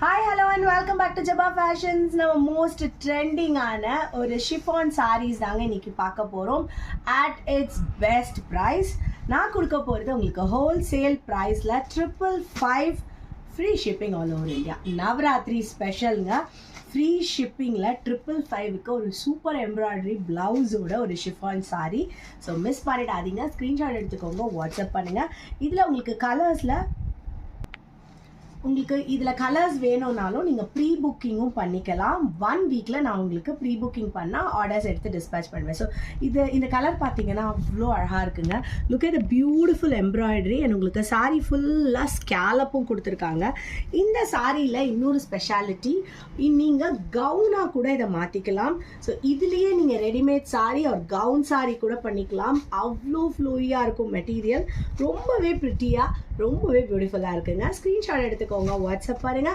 Hi, hello and welcome back to Jabba Fashions. நம்ம most trending ஆன ஒரு chiffon sarees தாங்க இன்னைக்கு பார்க்க போறோம் at its best price. நான் கொடுக்க போறது உங்களுக்கு wholesale priceல 555 free shipping all over India. Navratri ஸ்பெஷல்ங்க ஃப்ரீ ஷிப்பிங்கில் 555க்கு ஒரு சூப்பர் எம்ப்ராய்டரி ப்ளவுஸோட ஒரு ஷிஃபான் சாரி. ஸோ மிஸ் பண்ணிடாதீங்க, ஸ்க்ரீன்ஷாட் எடுத்துக்கோங்க, வாட்ஸ்அப் பண்ணுங்கள். இதில் உங்களுக்கு கலர்ஸ் வேணும்னாலும் நீங்கள் ப்ரீ புக்கிங்கும் பண்ணிக்கலாம். 1 வீக்கில் நான் உங்களுக்கு ப்ரீ புக்கிங் பண்ணால் ஆர்டர்ஸ் எடுத்து டிஸ்பேச் பண்ணுவேன். ஸோ இந்த கலர் பார்த்தீங்கன்னா அவ்வளோ அழகாக இருக்குங்க. Look at the beautiful embroidery and உங்களுக்கு சாரீ ஃபுல்லாக ஸ்கேலப்பும் கொடுத்துருக்காங்க. இந்த சாரியில் இன்னொரு ஸ்பெஷாலிட்டி, நீங்கள் கவுனாக கூட இதை மாற்றிக்கலாம். ஸோ இதுலேயே நீங்கள் ரெடிமேட் சாரி ஒரு கவுன் சாரி கூட பண்ணிக்கலாம். அவ்வளோ ஃப்ளோயியாக இருக்கும் மெட்டீரியல், ரொம்பவே ப்ரிட்டியாக, ரொம்பவே பியூட்டிஃபுல்லாக இருக்குங்க. ஸ்க்ரீன்ஷாட் எடுத்துக்கோங்க, வாட்ஸ்அப் பாருங்கள்.